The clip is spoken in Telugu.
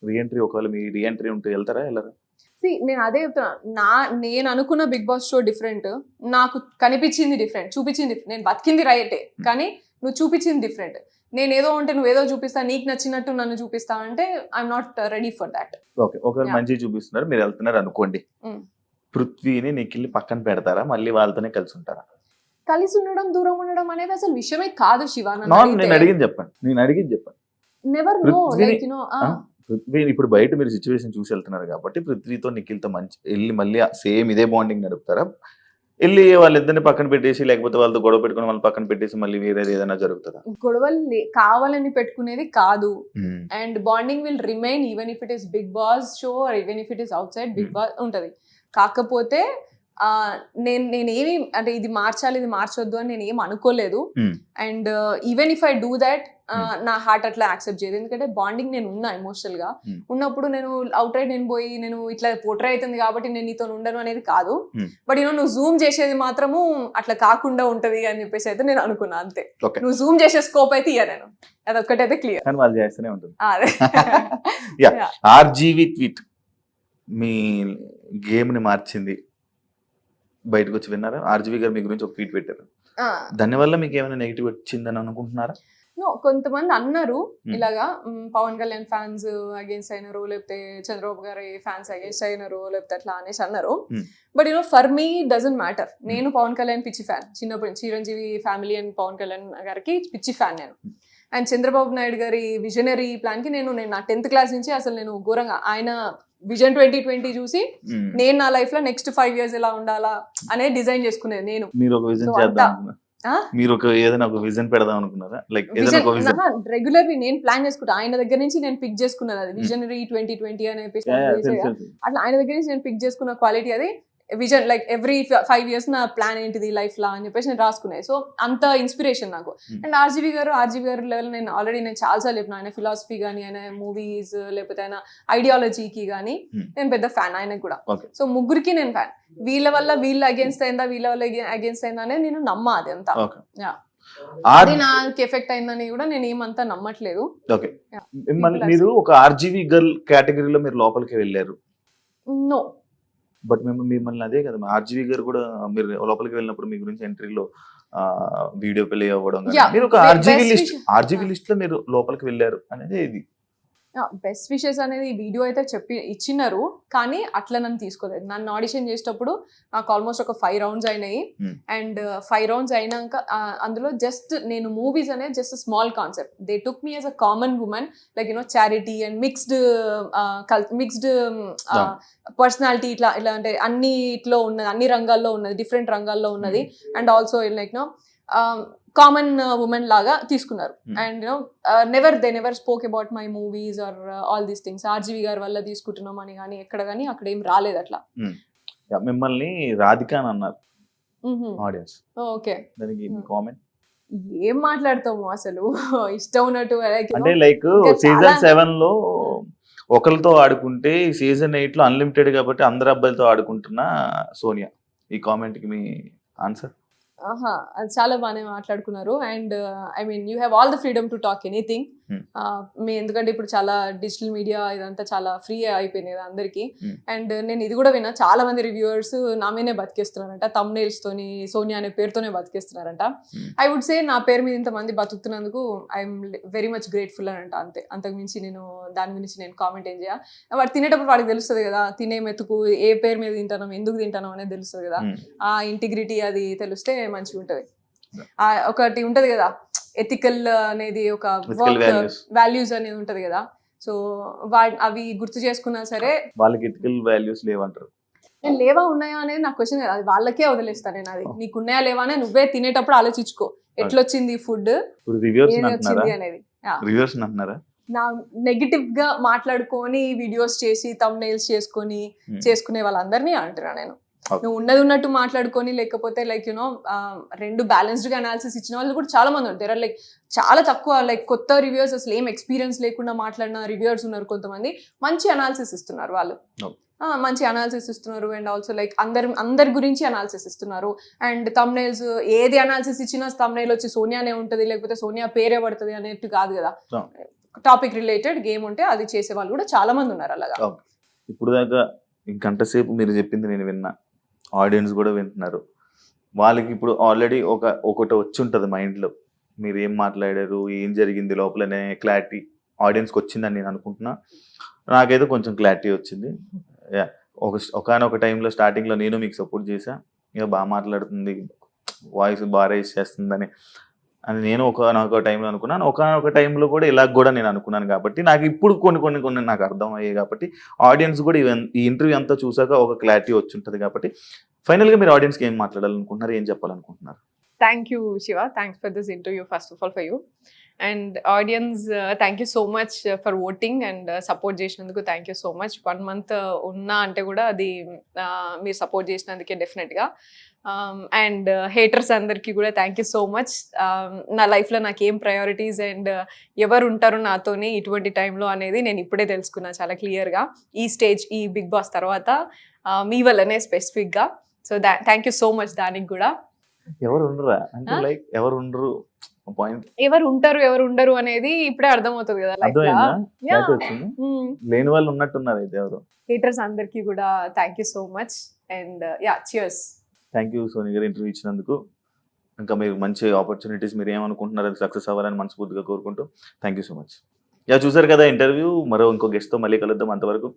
రీఎంట్రీ ఒకవేళ మీ రీఎంట్రీ ఉంటే వెళ్తారా వెళ్ళరా? నేను అదే చెప్తున్నా, నేను అనుకున్న బిగ్ బాస్ షో డిఫరెంట్, నాకు కనిపించింది డిఫరెంట్, చూపించింది different. నేను బతికింది రైటే, కానీ నువ్వు చూపించింది డిఫరెంట్. నేను ఏదో ఉంటే నువ్వు ఏదో చూపిస్తా, నీకు నచ్చినట్టు నన్ను చూపిస్తా అంటే I'm not ready for that. Okay, ఒకవేళ మంచిగా చూపిస్తున్నారు, మీరు వెళ్తున్నారు అనుకోండి, పృథ్వీని నిఖిల్ని పక్కన పెడతారా, మళ్ళీ వాళ్ళతోనే కలిసి ఉంటారా? కలిసి ఉండడం దూరం ఉండడం అనేది అసలు విషయమే కాదు శివ. నేను అడిగింది చెప్పండి. Never know, like you know. Prithvi ఇప్పుడు బయట మీరు సిచ్యువేషన్ చూసి వెళ్తున్నారు కాబట్టి పృథ్వీతో నిఖిల్తో మంచి వెళ్ళి మళ్ళీ సేమ్ ఇదే బాండింగ్ నడుపుతారా? వెళ్ళి వాళ్ళిద్దరిని పక్కన పెట్టేసి లేకపోతే వాళ్ళతో గొడవ పెట్టుకుని వాళ్ళు పక్కన పెట్టేసి మళ్ళీ వేరేది ఏదైనా జరుగుతుందా? గొడవలు కావాలని పెట్టుకునేది కాదు, and bonding will remain even if it is Bigg Boss show or even if it is outside Bigg Boss ఉంటది. కాకపోతే నేనేమి అంటే ఇది మార్చాలి ఇది మార్చొద్దు అని నేను ఏం అనుకోలేదు. And even if I do that నా హార్ట్ అట్లా యాక్సెప్ట్ చేయదు, ఎందుకంటే బాండింగ్ నేను ఉన్నా ఎమోషనల్ గా ఉన్నప్పుడు. నేను అవుట్ రైట్ నేను పోయి నేను ఇట్లా పోట్రే అవుతుంది కాబట్టి నేను నీతో ఉండను అనేది కాదు. బట్ నువ్వు జూమ్ చేసేది మాత్రము అట్లా కాకుండా ఉంటది అని చెప్పేసి అయితే నేను అనుకున్నా, అంతే. నువ్వు జూమ్ చేసే స్కోప్ అయితే ఇయ్య, నేను అదొక్కటైతే క్లియర్. వాళ్ళు చేస్తూనే ఉంటుంది. ఆర్జీవి ట్వీట్ మీ గేమ్ ని మార్చింది, బయటకు వచ్చి విన్నారా? ఆర్జీవి గారు మీ గురించి ఒక ట్వీట్ పెట్టారు, దానివల్ల మీకు ఏమైనా నెగిటివ్ వచ్చిందని అనుకుంటున్నారా? కొంతమంది అన్నారు ఇలాగా పవన్ కళ్యాణ్ ఫ్యాన్స్ అగేన్స్ట్ అయినారు, లేకపోతే చంద్రబాబు గారి ఫ్యాన్స్ అగేన్స్ట్ అయినారు, లేకపోతే అట్లా అనేసి అన్నారు. But for me doesn't matter. నేను పవన్ కళ్యాణ్ పిచ్చి ఫ్యాన్, చిన్నప్పుడు చిరంజీవి ఫ్యామిలీ అండ్ పవన్ కళ్యాణ్ గారికి పిచ్చి ఫ్యాన్ నేను. అండ్ చంద్రబాబు నాయుడు గారి విజనరీ ప్లాన్ కి నేను నా 10th క్లాస్ నుంచి అసలు నేను ఘోరంగా ఆయన విజన్ 2020 చూసి నేను నా లైఫ్ లో నెక్స్ట్ 5 years ఎలా ఉండాలా అనేది డిజైన్ చేసుకునేది నేను. మీరు ఒక విజన్ చేద్దాం, మీరు ఒక ఏదైనా ఒక విజన్ పెడదాం అనుకున్నారా? లైక్ రెగ్యులర్లీ నేను ప్లాన్ చేసుకుంటా, ఆయన దగ్గర నుంచి నేను పిక్ చేసుకున్నది అది విజనరీ 2020 అనే అట్లా ఆయన దగ్గర నుంచి నేను పిక్ చేసుకున్న క్వాలిటీ అది విజన్. లైక్ ఎవ్రీ 5 years నా ప్లాన్ ఏంటిది లైఫ్ లా అని చెప్పేసి నేను రాసుకునేది. సో అంత ఇన్స్పిరేషన్ నాకు. అండ్ ఆర్జీవి గారు లెవెల్ నేను ఆల్రెడీ చాలాసార్లు చెప్పిన, ఆయన ఫిలాసఫీ కానీ ఆయన మూవీస్ లేకపోతే ఆయన ఐడియాలజీకి కానీ నేను పెద్ద ఫ్యాన్ ఆయనకు కూడా. సో ముగ్గురికి నేను ఫ్యాన్. వీళ్ళ వల్ల వీళ్ళు అగేన్స్ట్ అయిందా, వీళ్ళ వల్ల అగేన్స్ట్ అయిందా అనేది నేను నమ్మా, అది అంతా అది నాకు ఎఫెక్ట్ అయిందని కూడా నేను ఏమంతా నమ్మట్లేదు. మీరు ఒక ఆర్జీవి గర్ల్ కేటగిరీలో మీరు లోపలికి వెళ్ళారు. నో, బట్ మిమ్మల్ని అదే కదా ఆర్జీవి గారు కూడా మీరు లోపలికి వెళ్ళినప్పుడు మీ గురించి ఎంట్రీలో వీడియో ప్లే అవ్వడం, మీరు ఒక ఆర్జీవి లిస్ట్ లో మీరు లోపలికి వెళ్ళారు అనేది ఇది. బెస్ట్ విషెస్ అనేది వీడియో అయితే ఇచ్చినారు, కానీ అట్లా నన్ను తీసుకోలేదు. నన్ను ఆడిషన్ చేసేటప్పుడు నాకు ఆల్మోస్ట్ ఒక 5 rounds అయినాయి. అండ్ 5 rounds అయినాక అందులో జస్ట్ నేను మూవీస్ అనేది just small concept. They took me as a common women, like charity and mixed personality, ఇట్లా అంటే అన్నిట్లో ఉన్నది, అన్ని రంగాల్లో ఉన్నది, డిఫరెంట్ రంగాల్లో ఉన్నది. And also like common women లాగా తీసుకున్నారు. And they never spoke about my movies or all these things. RGV గారి వల్ల తీసుకుంటున్నాం అని కానీ ఎక్కడ కానీ అక్కడ ఏం రాలేదు అట్లా. మిమ్మల్ని రాధిక అని అన్నారు ఆడియన్స్. ఓకే, దానికి కామెంట్ ఏం మాట్లాడతాము అసలు ఇష్టం ఉన్నట్టు. అంటే లైక్ సీజన్ 7 లో ఒకరితో ఆడుకుంటే సీజన్ 8 లో అన్లిమిటెడ్ కాబట్టి అందరు అబ్బాయిలతో ఆడుకుంటున్న సోనియా, ఈ కామెంట్ కి మీ ఆన్సర్? అది చాలా బాగానే మాట్లాడుకున్నారు. And I mean you have all the freedom to talk anything. ఎందుకంటే ఇప్పుడు చాలా డిజిటల్ మీడియా ఇదంతా చాలా ఫ్రీ అయిపోయింది కదా అందరికి. అండ్ నేను ఇది కూడా విన్నా, చాలా మంది రివ్యూవర్స్ నా మీదే బతికేస్తున్నారంట, thumbnails తోని సోనియా అనే పేరుతోనే బతికేస్తున్నారంట. ఐ వుడ్ సే నా పేరు మీద ఇంతమంది బతుకుతున్నందుకు ఐఎమ్ వెరీ మచ్ గ్రేట్ఫుల్ అని అంట, అంతే. అంతకుమించి నేను దాని గురించి నేను కామెంట్ ఏం చేయాలి. వాడు తినేటప్పుడు వాడికి తెలుస్తుంది కదా, తినే మెతుకు ఏ పేరు మీద తింటాను, ఎందుకు తింటాను అనేది తెలుస్తుంది కదా. ఆ ఇంటిగ్రిటీ అది తెలిస్తే మంచిగా ఉంటది. ఒకటి ఉంటది కదా ఎథికల్ అనేది, ఒక వర్క్ వాల్యూస్ అనేది ఉంటది కదా. సో అవి గుర్తు చేసుకున్నా సరే వాళ్ళకి ఎథికల్ వాల్యూస్ లేవంటారు. నేను లేవా ఉన్నాయా అనేది నాకు క్వశ్చన్ కదా, అది వాళ్ళకే వదిలేస్తాను నేను. అది నీకు ఉన్నాయా లేవా అనేది నువ్వే తినేటప్పుడు ఆలోచించుకో, ఎట్లొచ్చింది ఫుడ్ అనేది. నా నెగిటివ్ గా మాట్లాడుకొని వీడియోస్ చేసి thumbnails చేసుకునే వాళ్ళందరినీ అంటున్నా నేను. నువ్వు ఉన్నది ఉన్నట్టు మాట్లాడుకొని, లేకపోతే లైక్ రెండు బ్యాలెన్స్డ్ గా అనాలిసిస్ ఇచ్చిన వాళ్ళు కూడా చాలా మంది ఉంటారు. లైక్ చాలా తక్కువ లైక్ కొత్త రివ్యూవర్స్, అసలు ఏం ఎక్స్పీరియన్స్ లేకుండా మాట్లాడిన రివ్యూవర్స్ ఉన్నారు. కొంతమంది మంచి అనాలిసిస్ ఇస్తున్నారు, వాళ్ళు మంచి అనాలిసిస్ ఇస్తున్నారు. అండ్ ఆల్సో లైక్ అందరి గురించి అనాలిసిస్ ఇస్తున్నారు. అండ్ thumbnails ఏది అనాలిసిస్ ఇచ్చినా thumbnail వచ్చి సోనియానే ఉంటుంది, లేకపోతే సోనియా పేరే పడుతుంది అనేట్టు కాదు కదా. టాపిక్ రిలేటెడ్ గేమ్ ఉంటే అది చేసే వాళ్ళు కూడా చాలా మంది ఉన్నారు అలాగా. ఇప్పుడు దాకా ఇంకంటసేపు మీరు చెప్పింది నేను విన్నా, ఆడియన్స్ కూడా వింటున్నారు. వాళ్ళకి ఇప్పుడు ఆల్రెడీ ఒకటి వచ్చి ఉంటుంది మైండ్లో, మీరు ఏం మాట్లాడారు, ఏం జరిగింది లోపలనే క్లారిటీ ఆడియన్స్కి వచ్చిందని నేను అనుకుంటున్నా. నాకైతే కొంచెం క్లారిటీ వచ్చింది. ఒకనొక టైంలో స్టార్టింగ్లో నేను మీకు సపోర్ట్ చేశా, ఇక బాగా మాట్లాడుతుంది, వాయిస్ బాగా రైజ్ చేస్తుందని అని నేను ఒకనొక టైంలో అనుకున్నాను. ఒకనొక టైంలో కూడా ఇలా కూడా నేను అనుకున్నాను. కాబట్టి నాకు ఇప్పుడు కొన్ని నాకు అర్థం అయ్యాయి. కాబట్టి ఆడియన్స్ కూడా ఈ ఇంటర్వ్యూ అంతా చూసాక ఒక క్లారిటీ వచ్చి ఉంటుంది. కాబట్టి ఫైనల్గా మీరు ఆడియన్స్కి ఏం మాట్లాడాలనుకుంటున్నారు, ఏం చెప్పాలనుకుంటున్నారు? Thank you, Shiva. Thanks for this interview, first of all, for you. And audience, thank you so much for voting and support చేసినందుకు thank you so much. 1 month ఉన్నా అంటే కూడా అది మీరు సపోర్ట్ చేసినందుకే డెఫినెట్గా. అండ్ హేటర్స్ అందరికీ కూడా థ్యాంక్ యూ సో మచ్. నా లైఫ్లో నాకు ఏం ప్రయారిటీస్ అండ్ ఎవరు ఉంటారు నాతోని ఇటువంటి టైంలో అనేది నేను ఇప్పుడే తెలుసుకున్నా చాలా క్లియర్గా. ఈ స్టేజ్, ఈ బిగ్ బాస్ తర్వాత మీ వల్లనే స్పెసిఫిక్గా. So thank you so much దానికి కూడా. ఎవరు ఉండరా అంటే లైక్ ఎవరు ఉండరు పాయింట్, ఎవరు ఉంటారు ఎవరు ఉండరు అనేది ఇప్పుడే అర్థమవుతుంది కదా లైఫ్ లో. లేని వాళ్ళు ఉన్నట్టున్నారు అయితే ఎవరు. హేటర్స్ అందరికీ కూడా thank you so much and ya cheers. Thank you Soni గారు ఇంటర్వ్యూ ఇచ్చినందుకు. ఇంకా మీరు మంచి ఆపర్చునిటీస్ మీరు ఏమనుకుంటున్నారు అది సక్సెస్ అవ్వాలని మనస్ఫూర్తిగా కోరుకుంటూ thank you so much. Yeah చూసారు కదా ఇంటర్వ్యూ. మరో ఇంకో గెస్ట్తో మళ్ళీ కలుద్దాం. అంతవరకు